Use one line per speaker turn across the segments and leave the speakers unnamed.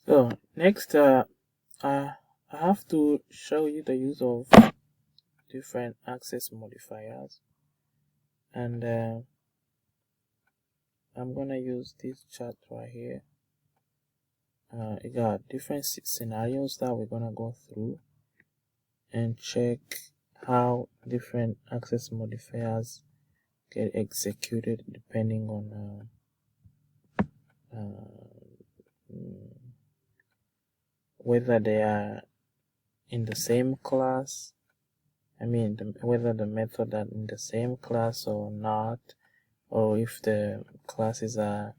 So next, I have to show you the use of different access modifiers, and I'm gonna use this chart right here. It got different scenarios that we're gonna go through and check how different access modifiers get executed depending on whether they are in the same class. I mean, whether the method are in the same class or not, or if the classes are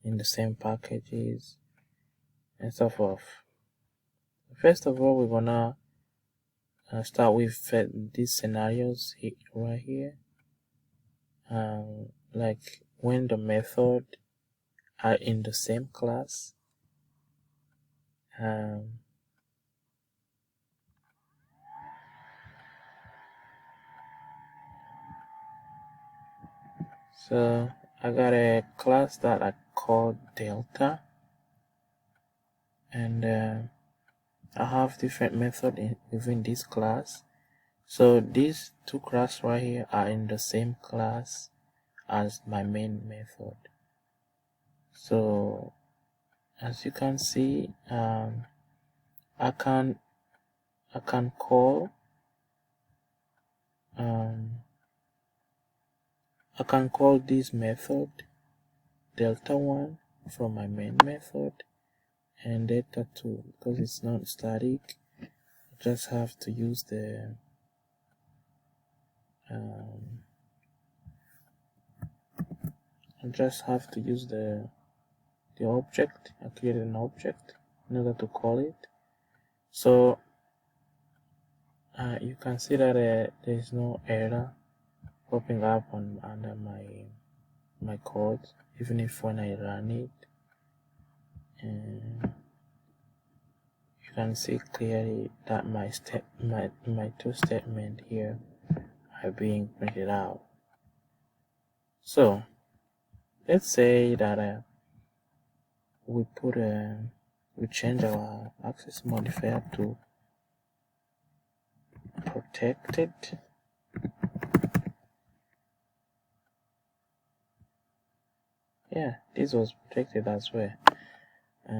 in the same packages, and so forth. First of all, we're gonna start with these scenarios right here. Like when the method are in the same class. So I got a class that I call Delta, and I have different methods within this class. So these two classes right here are in the same class as my main method. So as you can see, I can call this method delta1 from my main method, and delta2 because it's not static. I just have to use the object. I created an object in order to call it. So you can see that there is no error popping up under my code, even if when I run it. And you can see clearly that my two statements here are being printed out. So let's say that we change our access modifier to protected. Yeah, this was protected as well,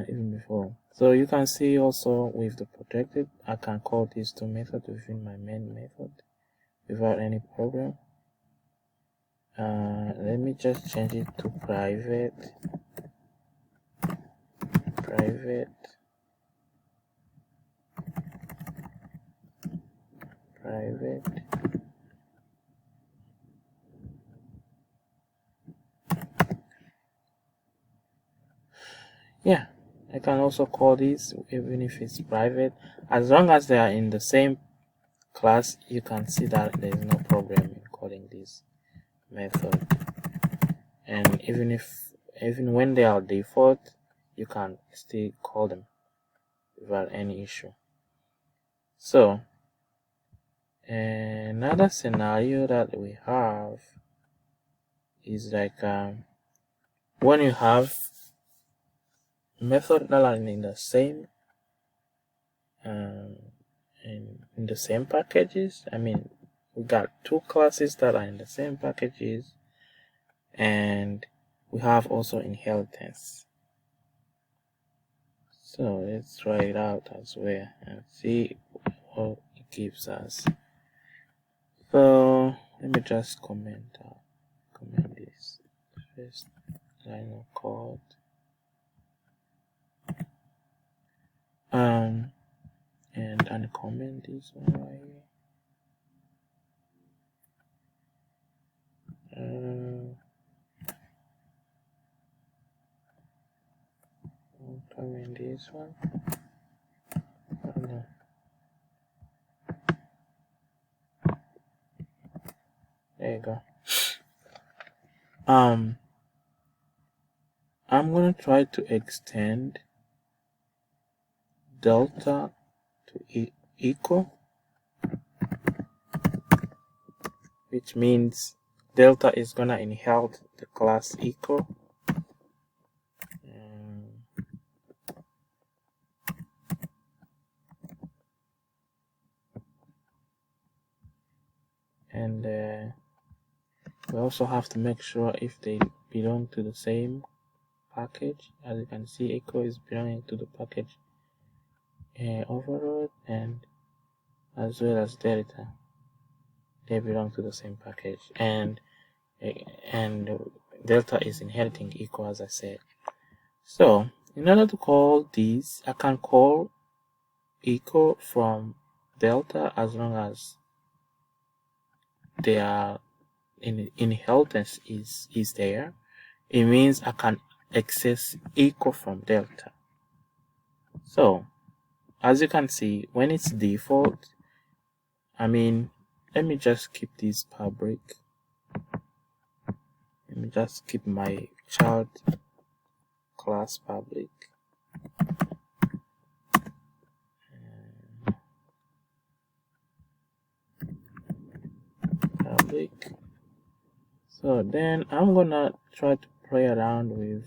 even before. So you can see also with the protected, I can call these two methods within my main method without any problem. Let me just change it to private. Yeah, I can also call this even if it's private. As long as they are in the same class, you can see that there is no problem in calling this method. And even when they are default, you can still call them without any issue. So another scenario that we have is like when you have methods that are in the same in the same packages. I mean, we got two classes that are in the same packages, and we have also inheritance. So let's try it out as well and see what it gives us. So let me just comment this first line of code. And uncomment this one right here. Uncomment this one. Oh, no. There you go. I'm gonna try to extend delta to equal, which means delta is gonna inherit the class equal. also have to make sure if they belong to the same package. As you can see, echo is belonging to the package overload, and as well as delta, they belong to the same package, and delta is inheriting echo, as I said. So in order to call these, I can call echo from delta as long as their inheritance is there. It means I can access echo from delta. So as you can see, when it's default, let me just keep this public. Let me just keep my child class public. So then I'm gonna try to play around with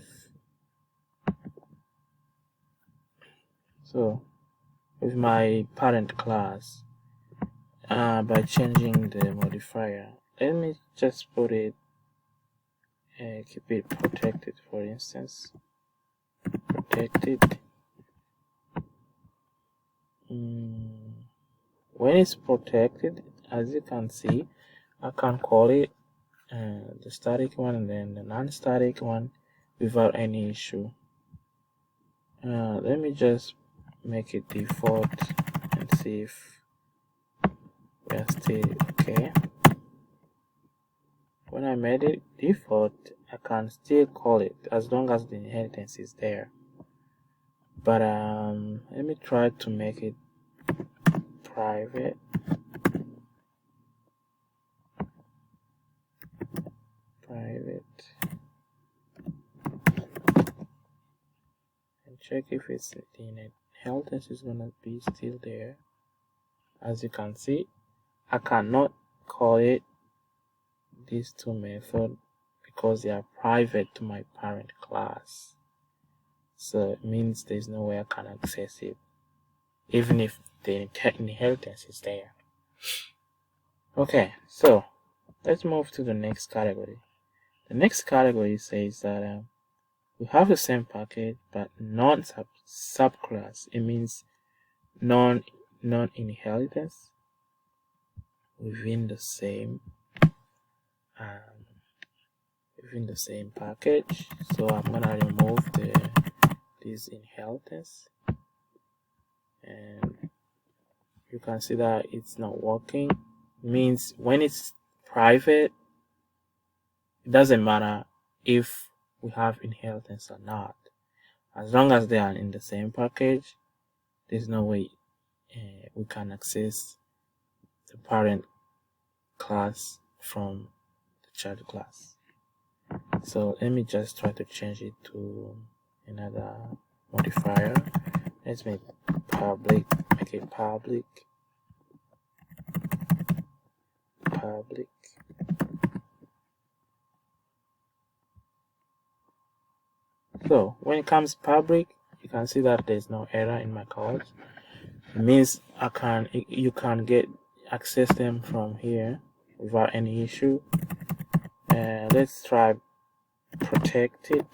my parent class by changing the modifier. Let me just put it keep it protected, for instance. Protected. When it's protected, as you can see, I can call it the static one and then the non-static one without any issue. Let me just make it default and see if we are still okay. When I made it default, I can still call it as long as the inheritance is there. But let me try to make it private. And check if it's the inheritance is gonna be still there. As you can see, I cannot call it these two methods because they are private to my parent class. So it means there's no way I can access it, even if the inheritance is there. Okay, so let's move to the next category. The next category says that we have the same package but non-subclass. It means non-inheritance within the same package. So I'm gonna remove this inheritance, and you can see that it's not working. It means when it's private, it doesn't matter if we have inheritance or not. As long as they are in the same package, there's no way we can access the parent class from the child class. So let me just try to change it to another modifier. Let's make it public. So when it comes public, you can see that there's no error in my code. It means you can access them from here without any issue. Let's try protected.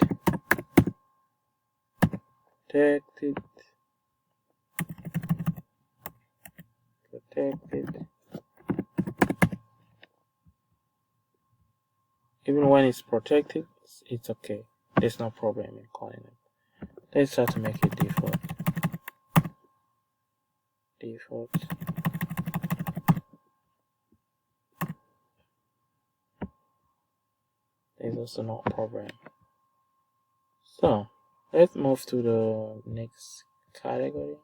Even when it's protected, it's okay. There's no problem in calling it. Let's try to make it default. There's also no problem. So let's move to the next category.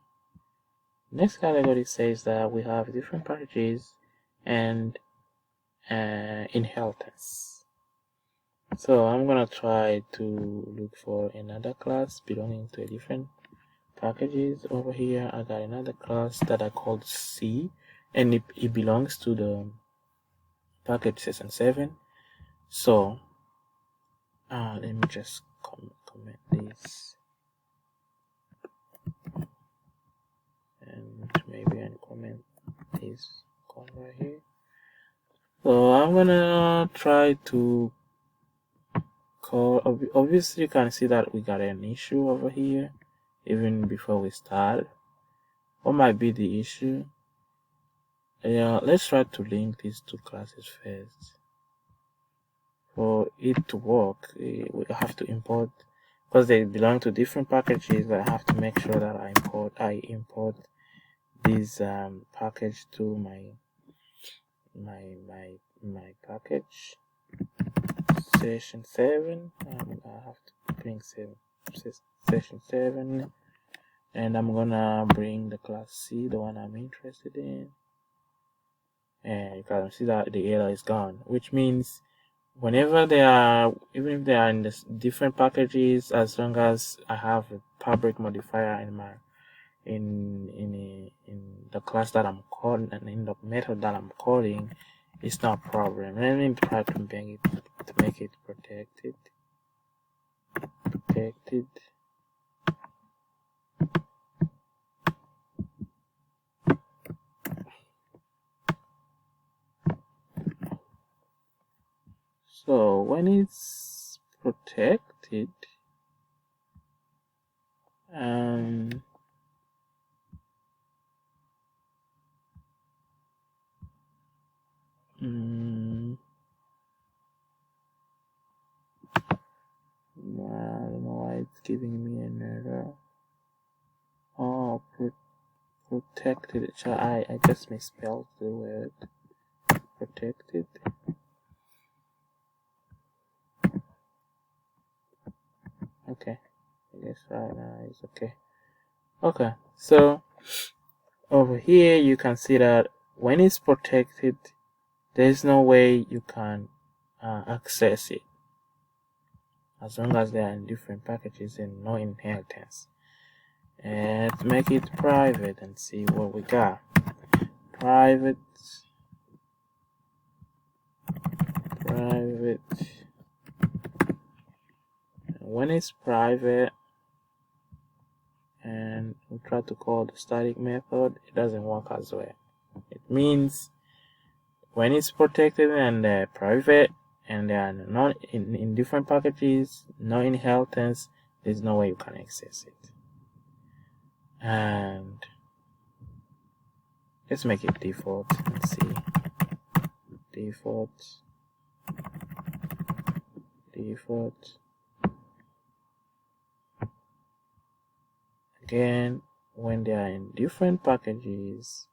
Next category says that we have different packages and inheritance. So I'm gonna try to look for another class belonging to a different packages. Over here I got another class that I called C, and it belongs to the package session 7. So let me just comment this, and maybe I comment this code right here. So I'm gonna try to call. Obviously, you can see that we got an issue over here even before we start. What might be the issue? Yeah, let's try to link these two classes first. For it to work, we have to import, because they belong to different packages. I have to make sure that I import this package to my package session 7. I have to bring session 7, and I'm gonna bring the class C, the one I'm interested in, and you can see that the error is gone, which means whenever they are, even if they are in the different packages, as long as I have a public modifier in my in the class that I'm calling and in the method that I'm calling, it's not a problem. Let me try to make it protected. So when it's protected, I don't know why it's giving me an error. Oh, protected. I just misspelled the word protected. Okay, I guess right now it's okay. Okay, so over here you can see that when it's protected, there's no way you can access it, as long as they are in different packages and no inheritance. And let's make it private and see what we got. Private. When it's private and we try to call the static method, it doesn't work as well. It means when it's protected and private and they are not in different packages, no inheritance, there's no way you can access it. And let's make it default and see. Default. Again, when they are in different packages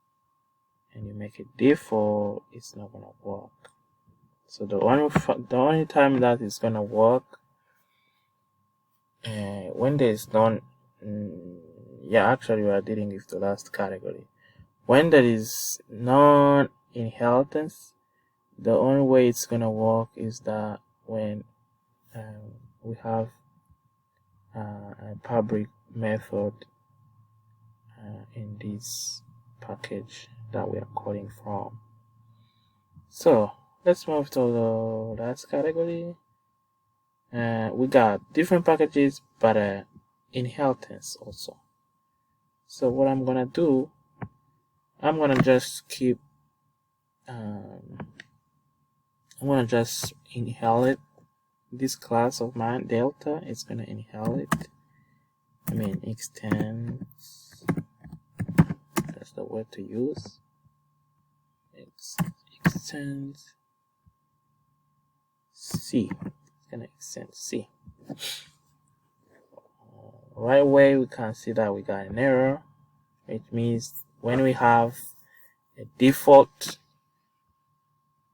and you make it default, it's not gonna work. So the only time that it's gonna work when there is none. Yeah, actually we are dealing with the last category. When there is non-inheritance, the only way it's gonna work is that when we have a public method in this package that we are calling from. So let's move to the last category. We got different packages, but inheritance also. So what I'm gonna do, I'm gonna just keep I'm gonna just inherit this class of mine, delta. It's gonna inherit, extends, that's the word to use. Extends C. It's gonna extend C. Right away we can see that we got an error. It means when we have a default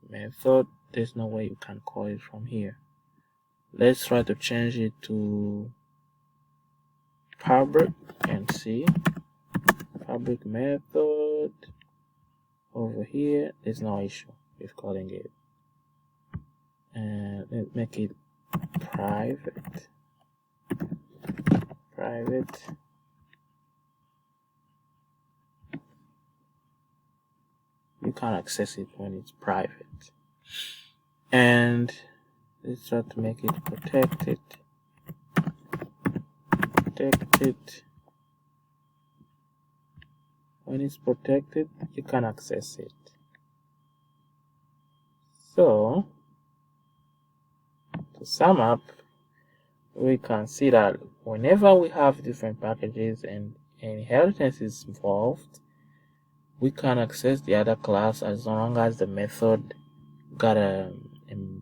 method, there's no way you can call it from here. Let's try to change it to public and see. Public method over here, there's no issue with calling it. And let's make it private. You can't access it when it's private. And let's try to make it protected. When it's protected, you can access it. So to sum up, we can see that whenever we have different packages and inheritance is involved, we can access the other class as long as the method got a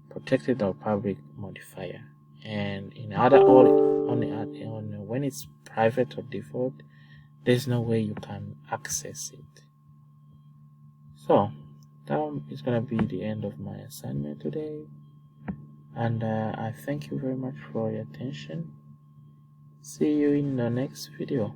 protected or public modifier. And in other on when it's private or default, there's no way you can access it. So that is going to be the end of my assignment today, and I thank you very much for your attention. See you in the next video.